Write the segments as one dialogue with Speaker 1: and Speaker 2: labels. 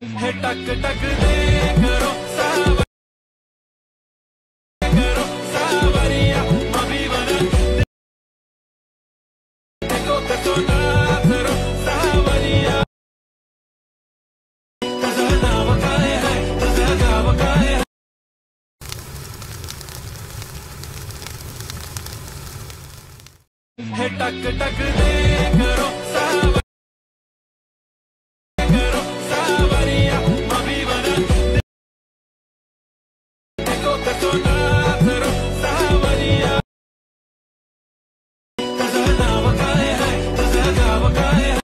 Speaker 1: हे टक टक दे करो सावरिया मभी बना देखो कतो ना करो सावरिया तुझा नाव काय है तुझा गाव काय है हे टक टक दे करो सावरिया मभी बना देखो कतो ना करो सावरिया तुझा नाव काय है तुझा गाव काय है।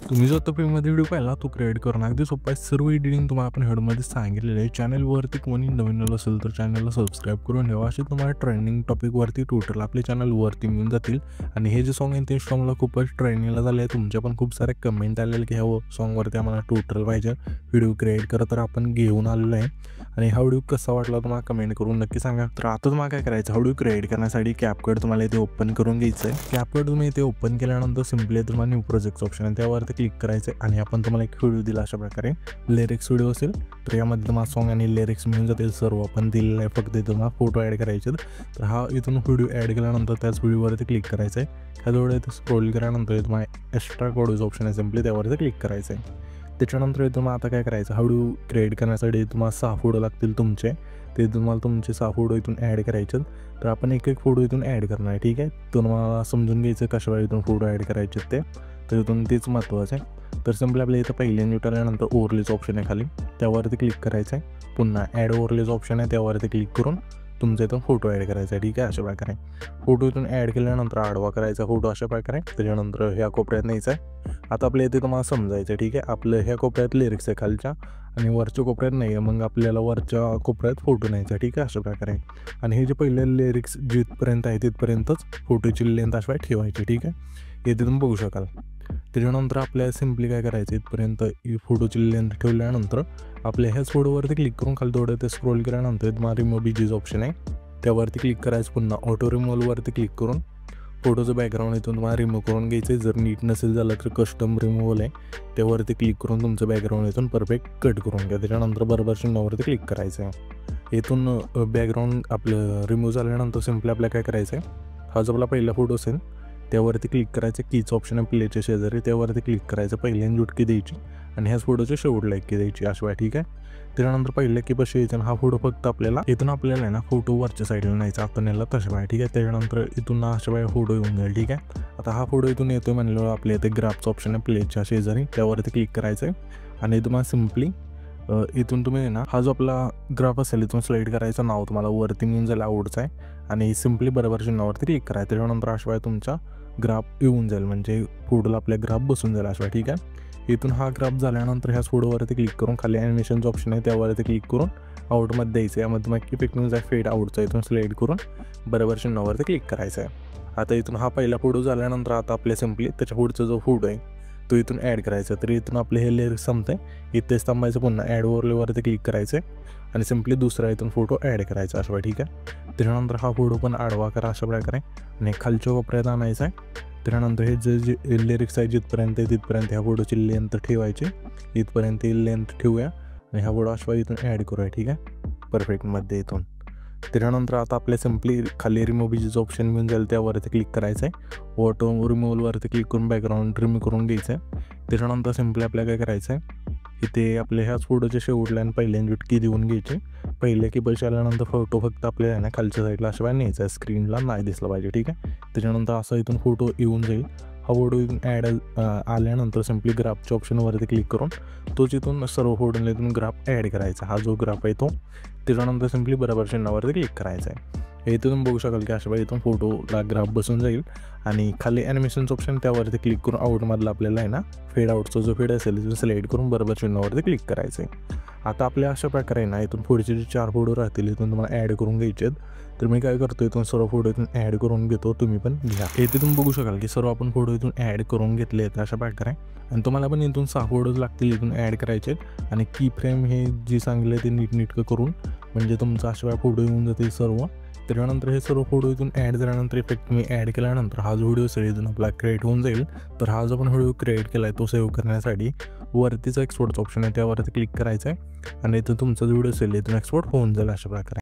Speaker 2: तुम्ही जो आता प्रीमध्ये व्हिडिओ पाहिला तो क्रिएट करणं अगदी सोपं आहे। सर्व एडिटिंग तुम्हाला आपण हेडमध्ये सांगितलेलं आहे। चॅनलवरती कोणी नवीन आलं असेल तर चॅनलला सबस्क्राईब करून ठेवा। असे तुम्हाला ट्रेंडिंग टॉपिकवरती टोटल आपल्या चॅनलवरती मिळून जातील। आणि हे जे सॉन्ग आहे ते सॉन्गला खूपच ट्रेंडिंगला झाले आहे। तुमच्या पण खूप सारे कमेंट आलेले की ह्या सॉन्गवरती आम्हाला टोटल पाहिजे व्हिडिओ क्रिएट करा, तर आपण घेऊन आलेलो आहे। आणि हा व्हिडिओ कसा वाटला तुम्हाला कमेंट करून नक्की सांगा। तर आता तुम्हाला काय करायचं, हा व्हिडिओ क्रिएट करण्यासाठी कॅपकट तुम्हाला इथे ओपन करून घ्यायचं आहे। कॅपकट तुम्ही इथे ओपन केल्यानंतर सिम्पली तुम्हाला न्यू प्रोजेक्ट ऑप्शन आहे त्यावरती क्लिक करायचं आहे। आणि आपण तुम्हाला एक व्हिडिओ दिला अशा प्रकारे लिरिक्स व्हिडिओ असेल तर यामध्ये तुम्हाला सॉन्ग आणि लिरिक्स मिळून जातील सर्व आपण दिलेलं आहे। फक्त इथे तुम्हाला फोटो ॲड करायचे, तर हा इथून व्हिडिओ ॲड केल्यानंतर त्याच व्हिडिओवरती क्लिक करायचं आहे। ह्याजवळ इथे स्क्रोल केल्यानंतर तुम्हाला एक्स्ट्रा कोडचा ऑप्शन आहे, सिम्पली त्यावरती क्लिक करायचं आहे। त्याच्यानंतर तुम्हाला आता काय करायचं, हा व्हिडिओ क्रिएट करण्यासाठी तुम्हाला 6 फोटो लागतील तुमचे, ते तुम्हाला तुमचे 6 फोटो इथून ॲड करायचे। तर आपण एक एक फोटो इथून ॲड करणार आहे, ठीक आहे। तुम्हाला समजून घ्यायचं कशा वेळी इथून फोटो ॲड करायचे ते, तर इथून तेच महत्त्वाचं आहे। तर सिम्पली आपल्या इथं पहिल्या न्यूट आल्यानंतर ओव्हरलेच ऑप्शन आहे खाली, त्यावरती क्लिक करायचं आहे। पुन्हा ॲड ओव्हरलेच ऑप्शन आहे त्यावरती क्लिक करून तुमचा इथून फोटो ॲड करायचा आहे, ठीक आहे। अशा प्रकारे फोटो इथून ॲड केल्यानंतर आडवा करायचा फोटो अशा प्रकारे, त्याच्यानंतर ह्या कोपऱ्यात न्यायचा आहे। आता आपल्या इथे तुम्हाला समजायचं आहे, ठीक आहे। आपलं ह्या कोपऱ्यात लिरिक्स आहे खालच्या आणि वरच्या कोपऱ्यात नाही आहे, मग आपल्याला वरच्या कोपऱ्यात फोटो न्यायचा, ठीक आहे। अशा प्रकारे आणि हे जे पहिले लिरिक्स जिथपर्यंत आहे तिथपर्यंतच फोटोची लेंथ अशा ठेवायची, ठीक आहे। इथे तुम्ही बघू शकाल। त्याच्यानंतर आपल्याला सिम्पली काय करायचं, इथपर्यंत फोटोची लेंथ ठेवल्यानंतर आपल्या ह्याच फोटोवरती क्लिक करून खाली थोडं ते स्क्रोल केल्यानंतर तुम्हाला रिमूव्ह बीजीज ऑप्शन आहे त्यावरती क्लिक करायचं। पुन्हा ऑटो रिमूव्हलवरती क्लिक करून फोटोचं बॅकग्राऊंड इथून तुम्हाला रिमूव्ह करून घ्यायचं आहे। जर नीट नसेल झालं तर कस्टम रिमूव्हल आहे त्यावरती क्लिक करून तुमचं बॅकग्राऊंड इथून परफेक्ट कट करून घ्या। त्याच्यानंतर बरोबर चिन्हावरती क्लिक करायचं आहे। इथून बॅकग्राऊंड आपलं रिमूव्ह झाल्यानंतर सिम्पली आपल्याला काय करायचं आहे, हा जो आपला पहिला फोटो असेल त्यावरती क्लिक करायचं, कीचं ऑप्शन आहे प्लेच्या शेजारी त्यावरती क्लिक करायचं, पहिल्यांदा जुटकी द्यायची आणि ह्याच फोटोच्या शेवटला एक की द्यायची अशा वेळा, ठीक आहे। त्याच्यानंतर पहिल्या की पशी यायचं हा फोटो फक्त आपल्याला इथून आपल्याला आहे ना फोटो वरच्या साईडला न्यायचा आपण याला तशा वेळा, ठीक आहे। त्याच्यानंतर इथून अशा वेळा फोटो येऊन जाईल, ठीक आहे। आता हा फोटो इथून येतोय म्हणल्यावर आपल्या इथे ग्राफचं ऑप्शन आहे प्लेच्या शेजारी त्यावरती क्लिक करायचं आहे। आणि तुम्हाला सिम्पली इथून तुम्ही ना हा जो आपला ग्राफ असेल इथून स्लाईड करायचं, नाव तुम्हाला वरती मिळून जाईल आवडचं आहे आणि सिम्पली बरोबर चिन्हावरती क्लिक करायचं। त्याच्यानंतर अशा वेळा तुमचा ग्राफ येऊन जाईल, म्हणजे फोटोला आपल्या ग्राफ बसून जाईल अशा, ठीक आहे। इथून हा ग्राफ झाल्यानंतर ह्याच फोटोवरती क्लिक करून खाली ॲनिमेशनचं ऑप्शन आहे त्यावरती क्लिक करून आउटमध्ये द्यायचं। यामध्ये तुम्हाला की पिकनिकचा फेड आउटचा इथून स्लाईड करून बरोबर चिन्हावरती क्लिक करायचं आहे। आता इथून हा पहिला फोटो झाल्यानंतर आता आपल्या सिम्पली त्याच्या पुढचा जो फोटो आहे तो इथून ॲड करायचा। तर इथून आपले हे लिरिक्स संपते, इथेच थांबायचं, पुन्हा ॲड ओव्हरलेवरती क्लिक करायचं आणि सिम्पली दुसरा इथून फोटो ॲड करायचा अशा, ठीक आहे। त्याच्यानंतर हा फोटो पण आडवा करा अशा प्रकारे आणि खालच्या कोपऱ्यात आणायचा आहे। त्याच्यानंतर हे जे लिरिक्स आहे जिथपर्यंत आहे तिथपर्यंत ह्या फोटोची लेंथ ठेवायची, इथपर्यंत ही लेंथ ठेवूया आणि हा फोटो अशा इथून ॲड करूया, ठीक आहे, परफेक्टमध्ये इथून। त्याच्यानंतर आता आपल्या सिम्पली खाली रिमूव्ह बीजीचं ऑप्शन मिळून जाईल त्यावरती क्लिक करायचं आहे। ऑटो रिमूव्हलवरती क्लिक करून बॅकग्राऊंड रिमूव्ह करून घ्यायचं आहे। त्याच्यानंतर सिम्पली आपल्याला काय करायचं आहे, इथे आपल्या ह्याच फोटोच्या शेवटला आणि पहिल्यांदा जुटकी देऊन घ्यायची। पहिल्या की पैसे आल्यानंतर फोटो फक्त आपल्याला ना खालच्या साईडला अशा वेळा न्यायचा आहे, स्क्रीनला नाही दिसला पाहिजे, ठीक आहे। त्याच्यानंतर असं इथून फोटो येऊन जाईल। हा फोटो इथून ॲड आल्यानंतर सिम्पली ग्राफच्या ऑप्शनवरती क्लिक करून तोच इथून सर्व फोटोला इथून ग्राफ ॲड करायचा, हा जो ग्राफ आहे तो। त्याच्यानंतर सिम्पली बरोबर चिन्हावरती क्लिक करायचं आहे। हे इथून बघू शकाल की अशा वेळी इथून फोटोला ग्राफ बसून जाईल आणि खाली ॲनिमेशनचं ऑप्शन त्यावरती क्लिक करून आउटमधला आपल्याला आहे ना फेड आउटचा जो फेड असेल इथून सिलेक्ट करून बरोबर चिन्हावरती क्लिक करायचं आहे। आता आपल्या अशा प्रकारे ना इथून पुढचे जे 4 फोटो राहतील इथून तुम्हाला ॲड करून घ्यायचे आहेत। तर मी काय करतो, इथून सर्व फोटो इथून ॲड करून घेतो, तुम्ही पण घ्या। इथे तुम्ही बघू शकाल की सर्व आपण फोटो इथून ॲड करून घेतले आहेत अशा प्रकारे, आणि तुम्हाला पण इथून 6 फोटोज लागतील इथून ॲड करायचे आहेत। आणि की फ्रेम हे जी सांगितलं ते नीटनेटकं करून म्हणजे तुमचा अशा फोटो येऊन जातील सर्व त्याच्यानंतर हे सर्व फोटो इथून ॲड झाल्यानंतर इफेक्ट तुम्ही ॲड केल्यानंतर हा जो व्हिडिओ असेल इथून आपला क्रिएट होऊन जाईल. तर हा जो आपण व्हिडिओ क्रिएट केला आहे तो सेव्ह करण्यासाठी वरतीचा एक्सपोर्टचा ऑप्शन आहे त्यावरती क्लिक करायचं आहे आणि इथून तुमचा जो व्हिडिओ असेल इथून एक्सपोर्ट होऊन जाईल अशा प्रकारे.